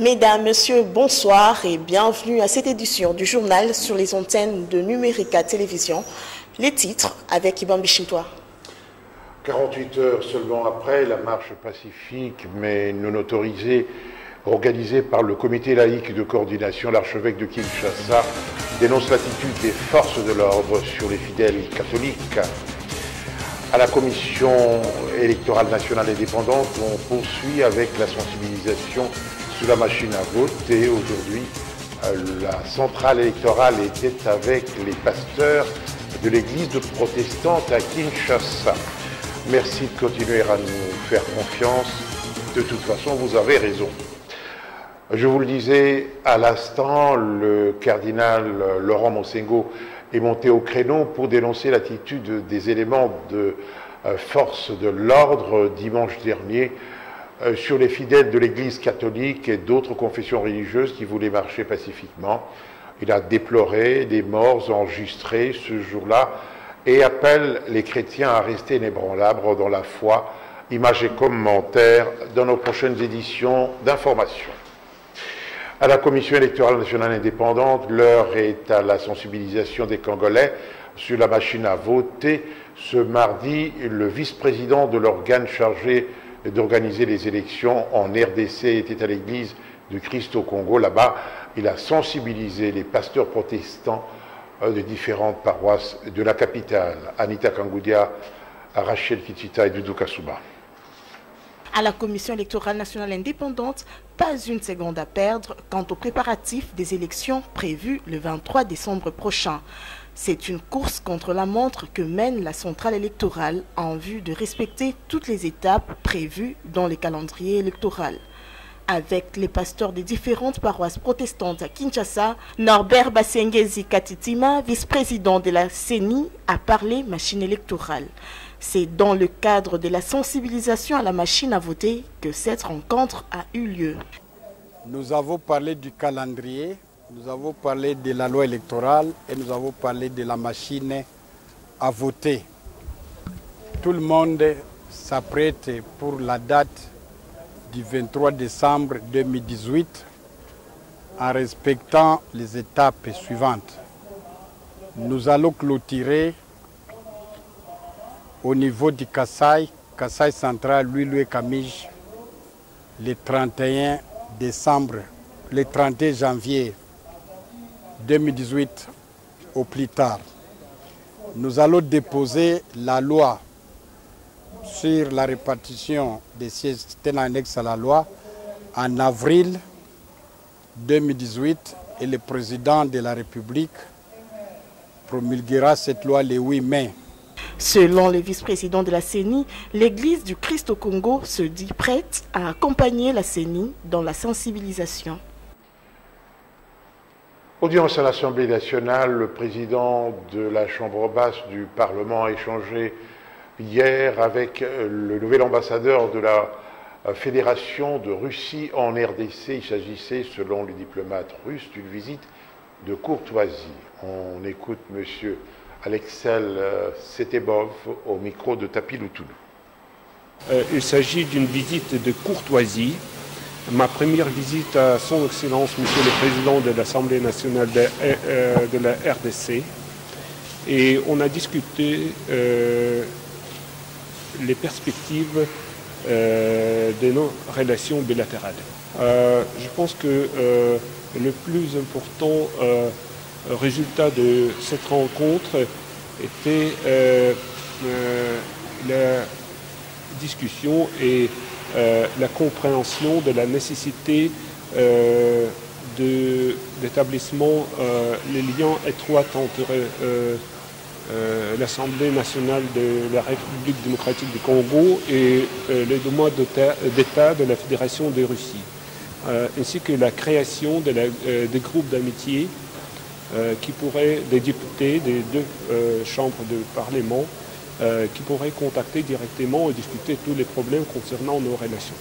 Mesdames, Messieurs, bonsoir et bienvenue à cette édition du journal sur les antennes de Numérica Télévision. Les titres avec Iban Bichimtois. 48 heures seulement après la marche pacifique mais non autorisée organisée par le comité laïque de coordination, l'archevêque de Kinshasa dénonce l'attitude des forces de l'ordre sur les fidèles catholiques. À la commission électorale nationale indépendante, on poursuit avec la sensibilisation sous la machine à voter. Aujourd'hui, la centrale électorale était avec les pasteurs de l'église protestante à Kinshasa. Merci de continuer à nous faire confiance. De toute façon, vous avez raison. Je vous le disais à l'instant, le cardinal Laurent Monsengo est monté au créneau pour dénoncer l'attitude des éléments de force de l'ordre dimanche dernier sur les fidèles de l'Église catholique et d'autres confessions religieuses qui voulaient marcher pacifiquement. Il a déploré des morts enregistrées ce jour-là et appelle les chrétiens à rester inébranlables dans la foi. Images et commentaires dans nos prochaines éditions d'information. À la Commission électorale nationale indépendante, l'heure est à la sensibilisation des Congolais sur la machine à voter. Ce mardi, le vice-président de l'organe chargé d'organiser les élections en RDC était à l'église du Christ au Congo. Là-bas, il a sensibilisé les pasteurs protestants de différentes paroisses de la capitale. Anita Kangoudia, Rachel Kitita et Doudou Kasouba. À la Commission électorale nationale indépendante, pas une seconde à perdre quant aux préparatifs des élections prévues le 23 décembre prochain. C'est une course contre la montre que mène la centrale électorale en vue de respecter toutes les étapes prévues dans le calendrier électoral. Avec les pasteurs des différentes paroisses protestantes à Kinshasa, Norbert Basengezi Katitima, vice-président de la CENI, a parlé machine électorale. C'est dans le cadre de la sensibilisation à la machine à voter que cette rencontre a eu lieu. Nous avons parlé du calendrier, nous avons parlé de la loi électorale et nous avons parlé de la machine à voter. Tout le monde s'apprête pour la date du 23 décembre 2018 en respectant les étapes suivantes. Nous allons clôturer au niveau du Kassai central, Louis Camige, le 31 décembre, le 31 janvier 2018 au plus tard. Nous allons déposer la loi sur la répartition des sièges, c'était l'annexe à la loi, en avril 2018 et le président de la République promulguera cette loi le 8 mai. Selon le vice-président de la CENI, l'église du Christ au Congo se dit prête à accompagner la CENI dans la sensibilisation. Audience à l'Assemblée nationale, le président de la Chambre basse du Parlement a échangé hier avec le nouvel ambassadeur de la Fédération de Russie en RDC. Il s'agissait, selon les diplomates russes, d'une visite de courtoisie. On écoute monsieur Alexel Setebov au micro de Tapi Loutoulou. Il s'agit d'une visite de courtoisie. Ma première visite à son Excellence, Monsieur le Président de l'Assemblée nationale de la RDC. Et on a discuté les perspectives de nos relations bilatérales. Je pense que le plus important résultat de cette rencontre était la discussion et la compréhension de la nécessité d'établissement les liens étroits entre l'Assemblée nationale de la République démocratique du Congo et les demandes d'État de la Fédération de Russie, ainsi que la création des groupes d'amitié qui pourraient, des députés des deux chambres de Parlement, qui pourraient contacter directement et discuter tous les problèmes concernant nos relations.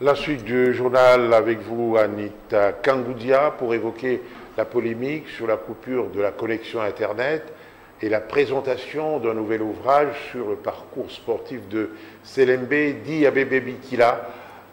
La suite du journal avec vous, Anita Kangoudia, pour évoquer la polémique sur la coupure de la connexion Internet et la présentation d'un nouvel ouvrage sur le parcours sportif de Selembe Di Abebe Bikila,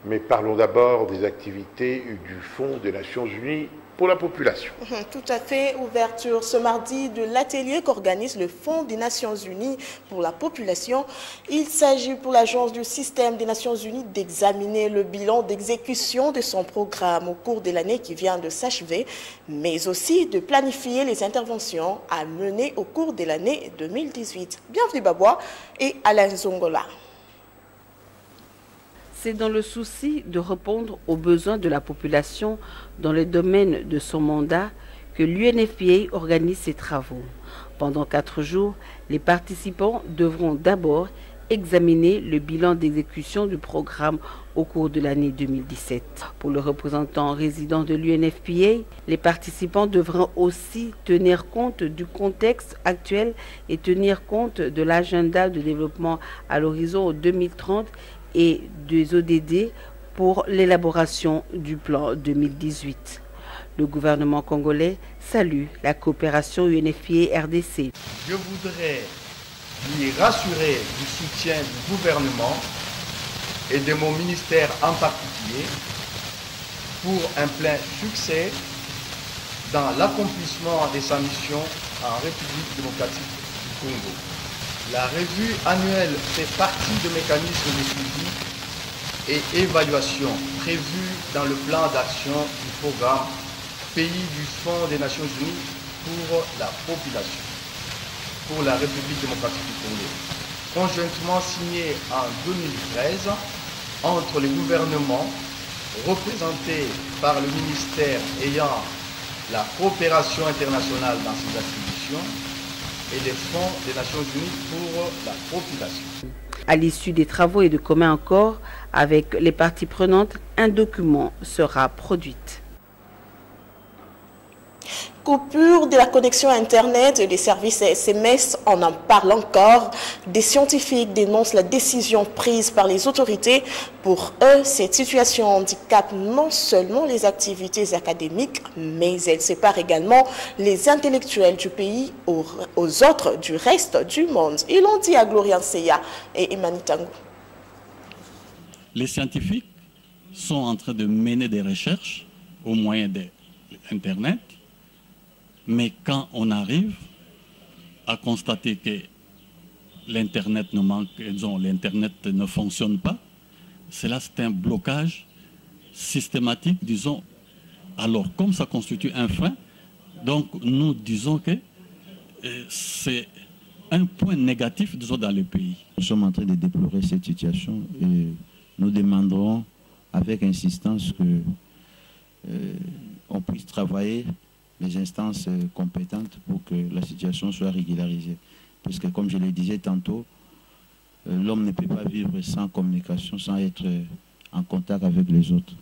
Mais parlons d'abord des activités du Fonds des Nations Unies pour la population. Tout à fait. Ouverture ce mardi de l'atelier qu'organise le Fonds des Nations Unies pour la population. Il s'agit pour l'Agence du système des Nations Unies d'examiner le bilan d'exécution de son programme au cours de l'année qui vient de s'achever, mais aussi de planifier les interventions à mener au cours de l'année 2018. Bienvenue Babois et Alain Zongola. C'est dans le souci de répondre aux besoins de la population dans le domaine de son mandat que l'UNFPA organise ses travaux. Pendant 4 jours, les participants devront d'abord examiner le bilan d'exécution du programme au cours de l'année 2017. Pour le représentant résident de l'UNFPA, les participants devront aussi tenir compte du contexte actuel et tenir compte de l'agenda de développement à l'horizon 2030 et des ODD pour l'élaboration du plan 2018. Le gouvernement congolais salue la coopération UNFPA-RDC. Je voudrais lui rassurer du soutien du gouvernement et de mon ministère en particulier pour un plein succès dans l'accomplissement de sa mission en République démocratique du Congo. La revue annuelle fait partie du mécanisme de suivi et évaluation prévu dans le plan d'action du programme Pays du Fonds des Nations Unies pour la population, pour la République démocratique du Congo, conjointement signé en 2013 entre les gouvernements représentés par le ministère ayant la coopération internationale dans ses attributions et les fonds des Nations Unies pour la population. À l'issue des travaux et de commun accord avec les parties prenantes, un document sera produit. Coupure de la connexion Internet et des services SMS, on en parle encore. Des scientifiques dénoncent la décision prise par les autorités. Pour eux, cette situation handicape non seulement les activités académiques, mais elle sépare également les intellectuels du pays aux autres du reste du monde. Ils l'ont dit à Gloria Nseya et Imani Tango. Les scientifiques sont en train de mener des recherches au moyen d'Internet. Mais quand on arrive à constater que l'Internet ne fonctionne pas, cela c'est un blocage systématique, disons. Alors, comme ça constitue un frein, donc nous disons que c'est un point négatif, disons, dans le pays. Nous sommes en train de déplorer cette situation et nous demanderons avec insistance que on puisse travailler les instances compétentes pour que la situation soit régularisée. Parce que, comme je le disais tantôt, l'homme ne peut pas vivre sans communication, sans être en contact avec les autres.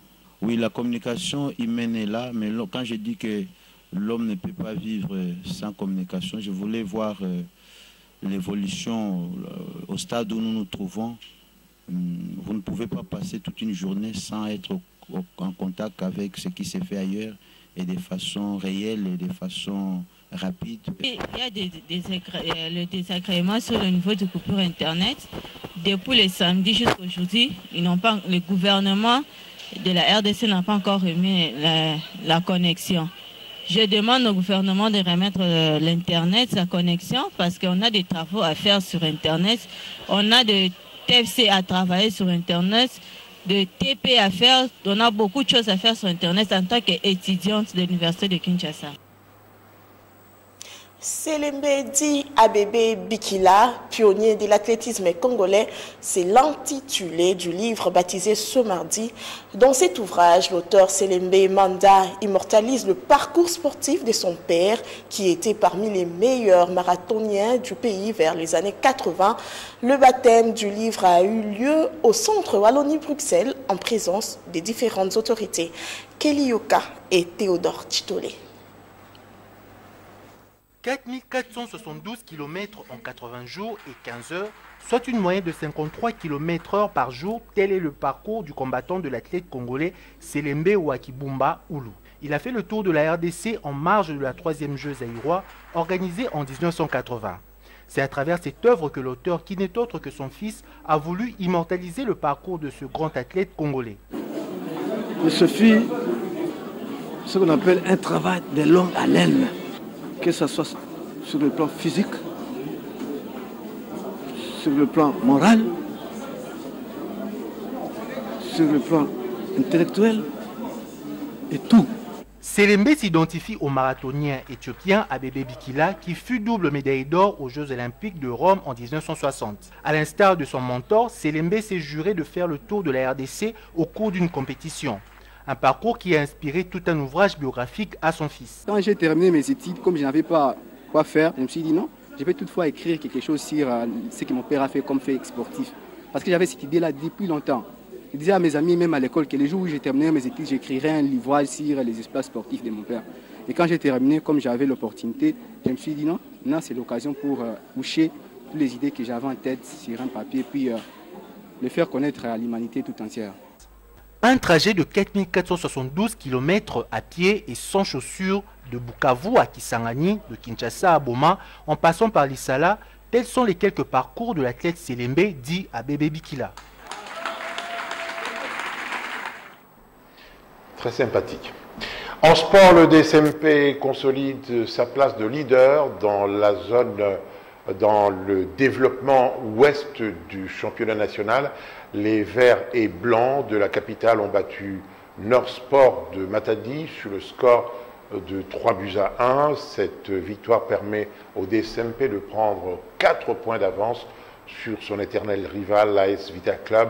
Oui, la communication humaine est là, mais quand je dis que l'homme ne peut pas vivre sans communication, je voulais voir l'évolution au stade où nous nous trouvons. Vous ne pouvez pas passer toute une journée sans être en contact avec ce qui se fait ailleurs, et de façon réelle et de façon rapide. Il y a le désagrément sur le niveau de coupure Internet. Depuis le samedi jusqu'à aujourd'hui, le gouvernement de la RDC n'a pas encore remis la connexion. Je demande au gouvernement de remettre l'Internet, sa connexion, parce qu'on a des travaux à faire sur Internet. On a des TFC à travailler sur Internet, de TP à faire. On a beaucoup de choses à faire sur Internet en tant qu'étudiante de l'Université de Kinshasa. Selembe Di Abebe Bikila, pionnier de l'athlétisme congolais, c'est l'intitulé du livre baptisé ce mardi. Dans cet ouvrage, l'auteur Selembe Manda immortalise le parcours sportif de son père, qui était parmi les meilleurs marathoniens du pays vers les années 80. Le baptême du livre a eu lieu au centre Wallonie-Bruxelles en présence des différentes autorités. Kelly Yoka et Théodore Chitolé. 4472 km en 80 jours et 15 heures, soit une moyenne de 53 km/h par jour. Tel est le parcours du combattant de l'athlète congolais Selembe Wakibumba Oulu. Il a fait le tour de la RDC en marge de la 3e Jeux zaïrois organisée en 1980. C'est à travers cette œuvre que l'auteur, qui n'est autre que son fils, a voulu immortaliser le parcours de ce grand athlète congolais. Et ce fut ce qu'on appelle un travail de longue haleine, que ce soit sur le plan physique, sur le plan moral, sur le plan intellectuel et tout. Selembe s'identifie au marathonien éthiopien Abebe Bikila qui fut double médaille d'or aux Jeux Olympiques de Rome en 1960. À l'instar de son mentor, Selembe s'est juré de faire le tour de la RDC au cours d'une compétition. Un parcours qui a inspiré tout un ouvrage biographique à son fils. Quand j'ai terminé mes études, comme je n'avais pas quoi faire, je me suis dit non, je vais toutefois écrire quelque chose sur ce que mon père a fait comme fait sportif. Parce que j'avais cette idée-là depuis longtemps. Je disais à mes amis, même à l'école, que les jours où j'ai terminé mes études, j'écrirais un livre sur les exploits sportifs de mon père. Et quand j'ai terminé, comme j'avais l'opportunité, je me suis dit non, c'est l'occasion pour coucher toutes les idées que j'avais en tête sur un papier, puis les faire connaître à l'humanité tout entière. Un trajet de 4472 km à pied et sans chaussures de Bukavu à Kisangani, de Kinshasa à Boma, en passant par Lissala, tels sont les quelques parcours de l'athlète Selembe dit Abebe Bikila. Très sympathique. En sport, le DSMP consolide sa place de leader dans la zone, dans le développement ouest du championnat national. Les Verts et Blancs de la capitale ont battu Nord Sport de Matadi sur le score de 3-1. Cette victoire permet au DSMP de prendre 4 points d'avance sur son éternel rival, l'AS Vita Club,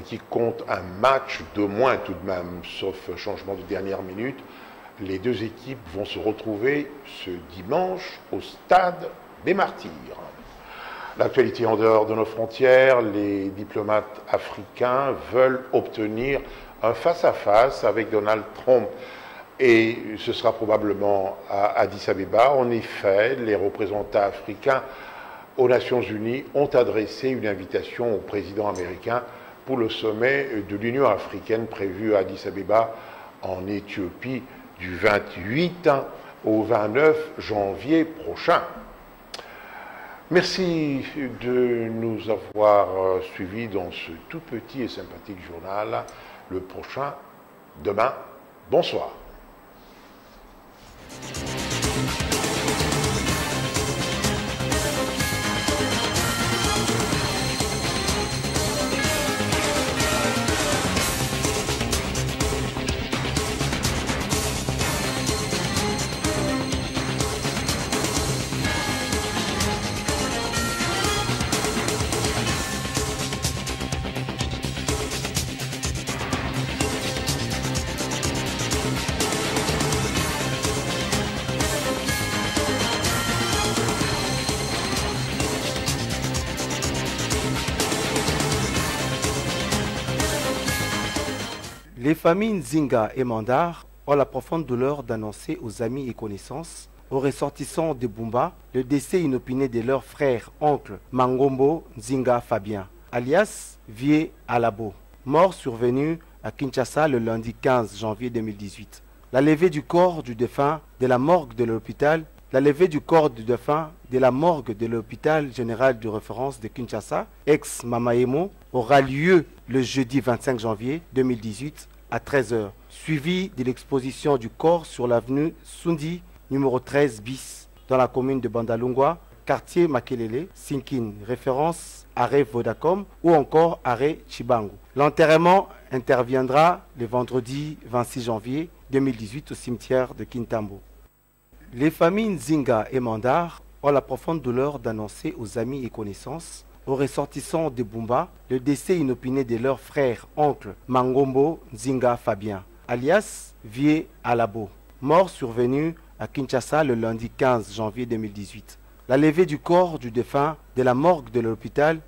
qui compte un match de moins tout de même, sauf changement de dernière minute. Les deux équipes vont se retrouver ce dimanche au stade des Martyrs. L'actualité en dehors de nos frontières, les diplomates africains veulent obtenir un face-à-face avec Donald Trump. Et ce sera probablement à Addis Abeba. En effet, les représentants africains aux Nations Unies ont adressé une invitation au président américain pour le sommet de l'Union africaine prévu à Addis Abeba en Éthiopie du 28 au 29 janvier prochain. Merci de nous avoir suivis dans ce tout petit et sympathique journal. Le prochain, demain. Bonsoir. Les familles Nzinga et Mandar ont la profonde douleur d'annoncer aux amis et connaissances, aux ressortissants de Bumba, le décès inopiné de leur frère, oncle Mangombo Nzinga Fabien, alias Vie Alabo, mort survenu à Kinshasa le lundi 15 janvier 2018. La levée du corps du défunt de la morgue de l'hôpital général de référence de Kinshasa, ex-Mamaemo, aura lieu le jeudi 25 janvier 2018 à 13h, suivi de l'exposition du corps sur l'avenue Sundi, numéro 13 bis, dans la commune de Bandalungwa, quartier Makelele, Sinkin, référence arrêt Vodacom ou encore arrêt Chibangu. L'enterrement interviendra le vendredi 26 janvier 2018 au cimetière de Kintambo. Les familles Nzinga et Mandar ont la profonde douleur d'annoncer aux amis et connaissances, aux ressortissants de Bumba, le décès inopiné de leur frère, oncle Mangombo Nzinga Fabien, alias Vie Alabo, mort survenu à Kinshasa le lundi 15 janvier 2018. La levée du corps du défunt de la morgue de l'hôpital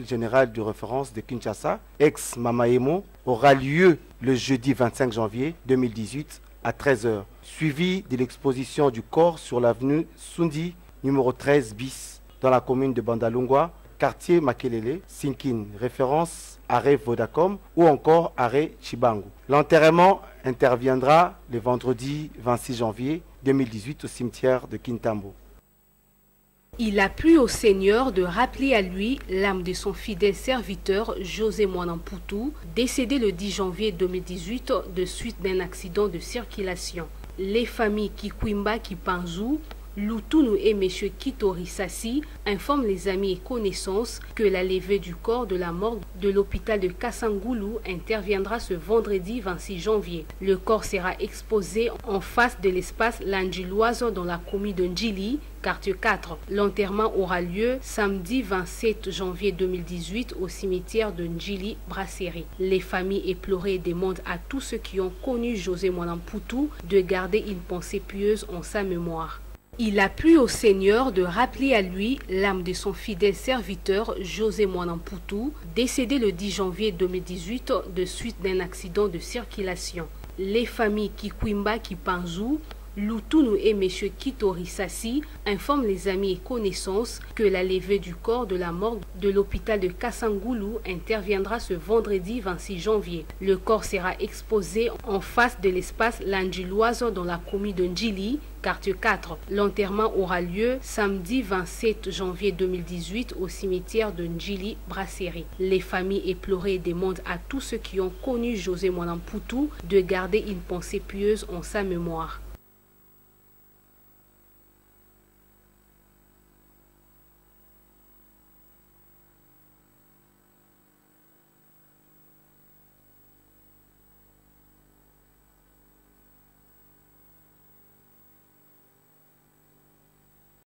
général de référence de Kinshasa, ex-Mamaemo, aura lieu le jeudi 25 janvier 2018 à 13h, suivi de l'exposition du corps sur l'avenue Sundi, numéro 13 bis, dans la commune de Bandalungwa, quartier Makelele, Sinkin, référence arrêt Vodacom ou encore arrêt Chibangu. L'enterrement interviendra le vendredi 26 janvier 2018 au cimetière de Kintambo. Il a plu au Seigneur de rappeler à lui l'âme de son fidèle serviteur José Mwanamputu, décédé le 10 janvier 2018 de suite d'un accident de circulation. Les familles Kikwimba Kipanzu, Lutunu et M. Kitori Sassi informent les amis et connaissances que la levée du corps de la morgue de l'hôpital de Kassangoulou interviendra ce vendredi 26 janvier. Le corps sera exposé en face de l'espace Langiloise dans la commune de Ndjili, quartier 4. L'enterrement aura lieu samedi 27 janvier 2018 au cimetière de Ndjili Brasserie. Les familles éplorées demandent à tous ceux qui ont connu José Mwanamputu de garder une pensée pieuse en sa mémoire. Il a plu au Seigneur de rappeler à lui l'âme de son fidèle serviteur José Mwanamputu, décédé le 10 janvier 2018 de suite d'un accident de circulation. Les familles Kikwimba Kipanzu, Lutunu et M. Kitori Sassi informent les amis et connaissances que la levée du corps de la morgue de l'hôpital de Kassangoulou interviendra ce vendredi 26 janvier. Le corps sera exposé en face de l'espace Langiloise dans la commune de Ndjili, quartier 4. L'enterrement aura lieu samedi 27 janvier 2018 au cimetière de Ndjili Brasserie. Les familles éplorées demandent à tous ceux qui ont connu José Mwanamputu de garder une pensée pieuse en sa mémoire.